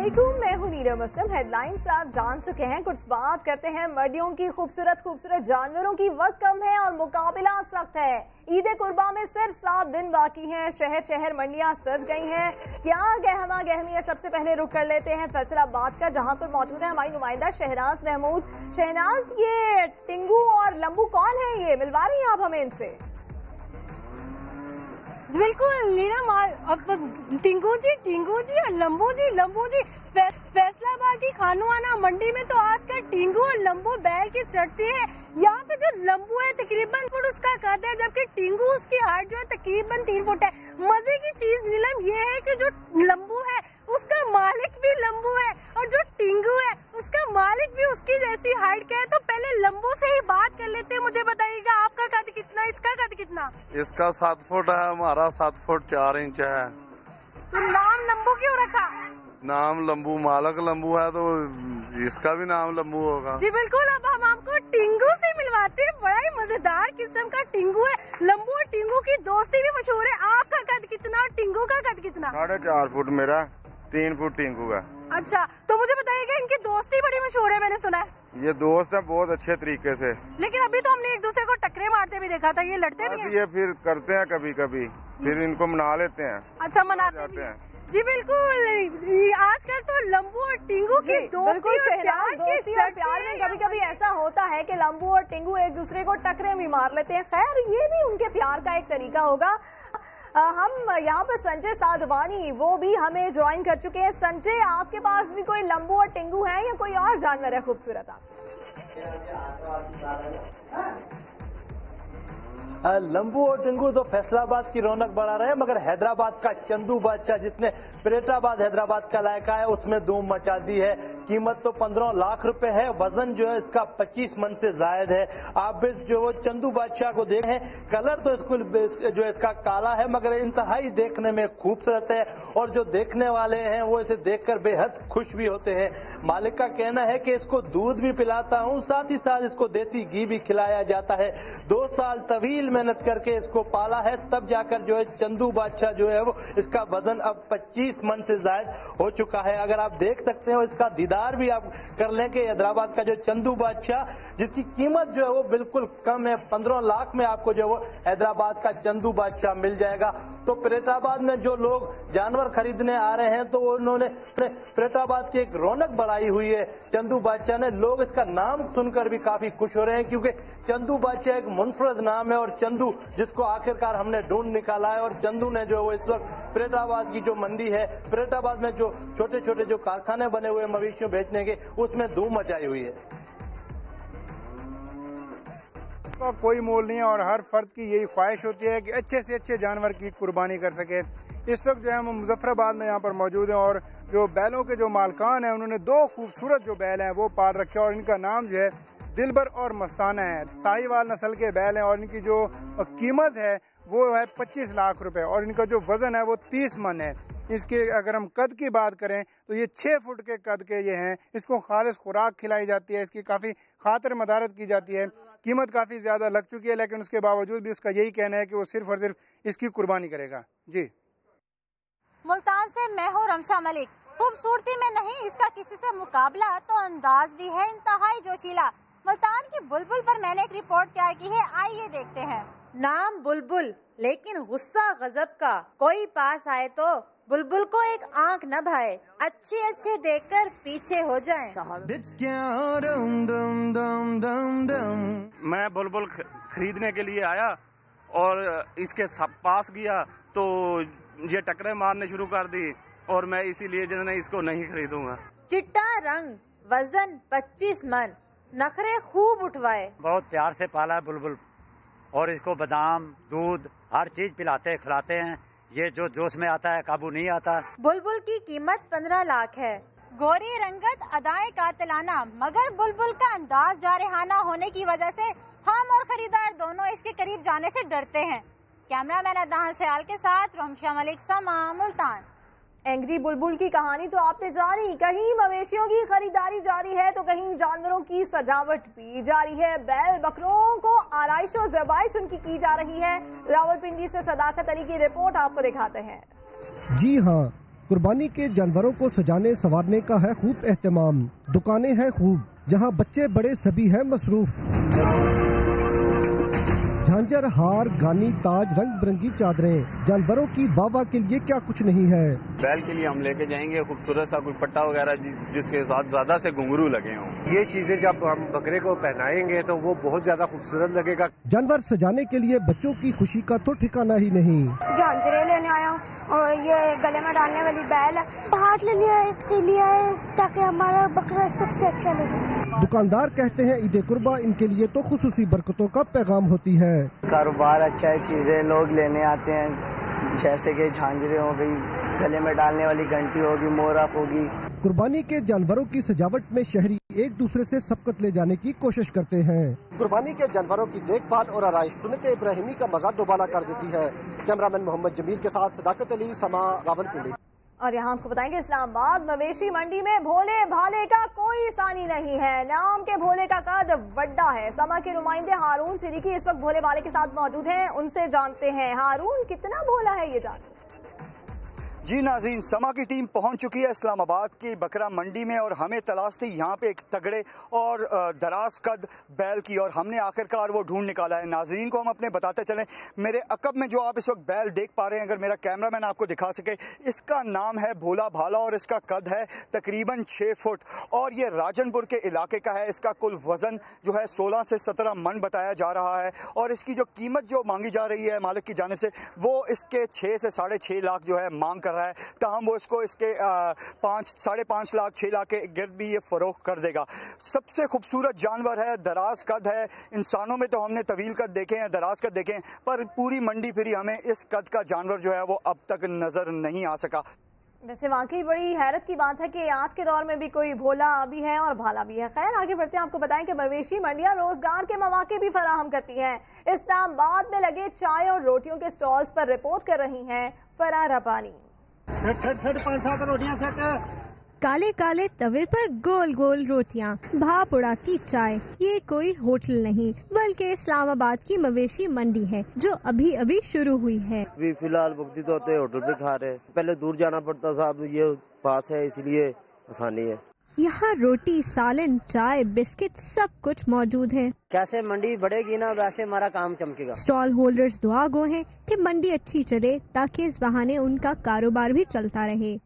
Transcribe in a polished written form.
अस्सलामुअलैकुम, मैं हूं नीरज मुस्लिम। हेडलाइंस आप जान चुके हैं। कुछ बात करते हैं मंडियों की। खूबसूरत जानवरों की। वक्त कम है और मुकाबला सख्त है। ईद कुर्बा में सिर्फ 7 दिन बाकी हैं। शहर शहर मंडियां सज गई हैं। क्या गहमा गहमी है, सबसे पहले रुक कर लेते हैं फैसलाबाद का, जहां पर मौजूद है हमारी नुमाइंदा शहनाज महमूद। शहनाज, ये टिंगू और लंबू कौन है? ये मिलवा रही हैं आप हमें इनसे? बिल्कुल नीरम, टिंगू जी और लंबू जी फैसलाबाद की खानोवाना मंडी में तो आजकल टिंगू और लंबू बैल के चर्चे हैं। यहाँ पे जो लंबू है तकरीबन फुट उसका कद है, जबकि टिंगू उसकी हाइट जो है तकरीबन 3 फुट है। मजे की चीज नीलम ये है कि जो लंबू है उसका मालिक भी लंबू है और जो टिंगू है उसका मालिक भी उसकी जैसी हाइट का है। तो पहले लंबू से ही बात कर लेते हैं। मुझे बताइएगा आपका कद कितना, इसका कद कितना? इसका 7 फुट है, हमारा 7 फुट 4 इंच है। तो नाम लंबू क्यों रखा? नाम लंबू, मालक लंबू है तो इसका भी नाम लंबू होगा। जी बिल्कुल। अब हम आपको टिंगू से मिलवाते हैं। बड़ा ही मजेदार किस्म का टिंगू है। लंबू और टिंगू की दोस्ती भी मशहूर है। आपका कद कितना और टिंगू का कद कितना? 4.5 फुट मेरा, 3 फुट टिंगू का। अच्छा, तो मुझे बताइएगा, इनकी दोस्ती बड़ी मशहूर है, मैंने सुना है। ये दोस्त है बहुत अच्छे तरीके से, लेकिन अभी तो हमने एक दूसरे को टकरे मारते भी देखा था। ये लड़ते भी हैं? ये फिर करते हैं कभी कभी, फिर इनको मना लेते हैं। अच्छा, मनाते भी हैं। जी बिल्कुल। आजकल तो लंबू और टिंगू की दोस्ती और प्यार में कभी कभी ऐसा होता है कि लंबू और टिंगू एक दूसरे को टकरे भी मार लेते हैं। खैर, ये भी उनके प्यार का एक तरीका होगा। हम यहाँ पर संजय साधवानी वो भी हमें ज्वाइन कर चुके हैं। संजय, आपके पास भी कोई लंबू और टिंगू है या कोई और जानवर है खूबसूरत? आप लंबू और टिंगू तो फैसलाबाद की रौनक बढ़ा रहे हैं, मगर हैदराबाद का चंदू बादशाह जिसने परेटाबाद हैदराबाद का लायका है उसमें धूम मचा दी है। कीमत तो 15 लाख रुपए है। वजन जो है इसका 25 मन से जायद है। आप जो वो चंदू बादशाह को देख हैं, कलर तो इसको जो इसका काला है मगर इंतहाई देखने में खूबसूरत है और जो देखने वाले हैं वो इसे देखकर बेहद खुश भी होते हैं। मालिक का कहना है कि इसको दूध भी पिलाता हूँ, साथ ही साथ इसको देसी घी भी खिलाया जाता है। 2 साल तवील मेहनत करके इसको पाला है, तब जाकर जो है चंदू बादशाह जो है वो इसका वजन अब 25 मन से जायद हो चुका है। अगर आप देख सकते हो, इसका दीदार भी आप कर लें कि हैदराबाद का जो चंदू बादशाह जिसकी कीमत जो है वो बिल्कुल कम है, 15 लाख में आपको जो वो हैदराबाद का चंदू बादशाह मिल जाएगा। तो परेटाबाद में जो लोग जानवर खरीदने आ रहे हैं तो उन्होंने परेटाबाद की एक रौनक बढ़ाई हुई है चंदू बादशाह ने। लोग इसका नाम सुनकर भी काफी खुश हो रहे हैं क्योंकि चंदू बादशाह एक मुनफरद नाम है और चंदू जिसको आखिरकार हमने ढूंढ निकाला है। और चंदू ने जो वो इस वक्त परेटाबाद की जो मंडी है, परेटाबाद में जो छोटे छोटे जो कारखाने बने हुए मवेशियों बेचने के, उसमें धूम मचाई हुई है। का कोई मोल नहीं है और हर फर्द की यही ख्वाहिश होती है कि अच्छे से अच्छे जानवर की कुर्बानी कर सके। इस वक्त जो है हम मुजफ्फराबाद में यहाँ पर मौजूद हैं और जो बैलों के जो मालकान हैं उन्होंने 2 खूबसूरत जो बैल हैं वो पाल रखे हैं और इनका नाम जो है दिलबर और मस्ताना है। साहिवाल नस्ल के बैल हैं और इनकी जो कीमत है वो है 25 लाख रुपए और इनका जो वजन है वो 30 मन है। इसके अगर हम कद की बात करें तो ये 6 फुट के कद के ये हैं। इसको खालिस खुराक खिलाई जाती है, इसकी काफ़ी खातिर मदारत की जाती है। कीमत काफ़ी ज़्यादा लग चुकी है, लेकिन उसके बावजूद भी उसका यही कहना है कि वो सिर्फ और सिर्फ इसकी कुर्बानी करेगा। जी। मुल्तान से मैं हूँ रमशा मलिक। खूबसूरती में नहीं इसका किसी से मुकाबला, तो अंदाज भी है इंतहाई जोशीला। मुल्तान की बुलबुल पर मैंने एक रिपोर्ट तैयार की है, आइए देखते हैं। नाम बुलबुल, लेकिन गुस्सा गजब का। कोई पास आए तो बुलबुल को एक आंख न भाए, अच्छे अच्छे देखकर पीछे हो जाएं। मैं बुलबुल खरीदने के लिए आया और इसके पास गया तो ये टकरे मारने शुरू कर दी और मैं इसीलिए जो है इसको नहीं खरीदूंगा। चिट्टा रंग, वजन 25 मन, नखरे खूब उठवाए। बहुत प्यार से पाला है बुलबुल और इसको बादाम दूध हर चीज पिलाते खिलाते हैं। ये जो जोश में आता है काबू नहीं आता। बुलबुल की कीमत 15 लाख है। गोरी रंगत, अदाएं कातिलाना, मगर बुलबुल का अंदाज जारहाना होने की वजह से हम और खरीदार दोनों इसके करीब जाने से डरते हैं। कैमरामैन अदनान सयाल के साथ रमशा मलिक, समा, मुल्तान। एंग्री बुलबुल की कहानी तो आपने जानी। कहीं मवेशियों की खरीदारी जारी है तो कहीं जानवरों की सजावट भी जारी है। बैल बकरों को आराइश और ज़बाइश उनकी की जा रही है। रावलपिंडी से सदाकत अली की रिपोर्ट आपको दिखाते हैं। जी हाँ, कुर्बानी के जानवरों को सजाने संवारने का है खूब एहतमाम। दुकानें हैं खूब, जहां बच्चे बड़े सभी हैं मसरूफ। झांझर, हार, गानी, ताज, रंग बिरंगी चादरें, जानवरों की वाह के लिए क्या कुछ नहीं है। बैल के लिए हम लेके जाएंगे खूबसूरत सा कोई पट्टा वगैरह जिसके साथ ज्यादा से घुंघरू लगे हों। ये चीजें जब हम बकरे को पहनाएंगे तो वो बहुत ज्यादा खूबसूरत लगेगा। जानवर सजाने के लिए बच्चों की खुशी का तो ठिकाना ही नहीं। झांझरें लेने आया हूँ और ये गले में डालने वाली बैल है, हाथ ले लिया है ताकि हमारा बकरा सबसे अच्छा लगे। दुकानदार कहते हैं ईद कुर्बा इनके लिए तो खुसूसी बरकतों का पैगाम होती है। कारोबार अच्छा है, चीजें लोग लेने आते हैं, जैसे कि झांझरें हो गई, गले में डालने वाली घंटी होगी, मोरक होगी। कुर्बानी के जानवरों की सजावट में शहरी एक दूसरे से सबकत ले जाने की कोशिश करते हैं। कुर्बानी के जानवरों की देखभाल और आराइश सुन्नत इब्राहिमी का मजा दोबारा कर देती है। कैमरामैन मोहम्मद जमील के साथ सदाकत अली, समा, रावलपिंडी। और यहाँ आपको बताएंगे इस्लामाबाद मवेशी मंडी में भोले भाले का कोई सानी नहीं है। नाम के भोले का कद बड़ा है। समा के नुमाइंदे हारून सिद्दीकी इस वक्त भोले भाले के साथ मौजूद हैं, उनसे जानते हैं हारून कितना भोला है ये जान। जी नाज़रीन, समा की टीम पहुंच चुकी है इस्लामाबाद की बकरा मंडी में और हमें तलाश थी यहाँ पे एक तगड़े और दराज कद बैल की और हमने आखिरकार वो ढूंढ निकाला है। नाज़रीन को हम अपने बताते चलें, मेरे अकब में जो आप इस वक्त बैल देख पा रहे हैं, अगर मेरा कैमरामैन आपको दिखा सके, इसका नाम है भोला भाला और इसका कद है तकरीबन 6 फुट और ये राजनपुर के इलाके का है। इसका कुल वजन जो है 16 से 17 मन बताया जा रहा है और इसकी जो कीमत जो मांगी जा रही है मालिक की जानिब से, वो इसके 6 से 6.5 लाख जो है मांग कर रहा है। ताहम वो इसको इसके 5.5 लाख 6 लाख के गिर्द भी ये फरोख्त कर देगा। सबसे खूबसूरत जानवर है, दराज कद है। इंसानों में तो हमने तवील कद देखे हैं, दराज कद देखे हैं, पर पूरी मंडी फिरी हमें इस कद का जानवर जो है वो अब तक नजर नहीं आ सका। वैसे वाकई बड़ी हैरत की बात है कि आज के दौर में भी कोई भोला भी है और भाला भी है। खैर आगे बढ़ते हैं, आपको बताएं कि मवेशी मंडियां रोजगार के मौके भी फराहम करती हैं। इस्लामाबाद में लगे चाय और रोटियों के स्टॉल्स पर रिपोर्ट कर रही हैं फराह रब्बानी। काले काले तवे पर गोल गोल रोटियां, भाप उड़ाती चाय। ये कोई होटल नहीं बल्कि इस्लामाबाद की मवेशी मंडी है जो अभी अभी शुरू हुई है। अभी फिलहाल वक्ती तो होते होटल पे खा रहे, पहले दूर जाना पड़ता था, अब ये पास है इसलिए आसानी है। यहाँ रोटी, सालन, चाय, बिस्किट सब कुछ मौजूद है। कैसे मंडी बढ़ेगी ना वैसे हमारा काम चमकेगा। स्टॉल होल्डर्स दुआ गो हैं कि मंडी अच्छी चले ताकि इस बहाने उनका कारोबार भी चलता रहे।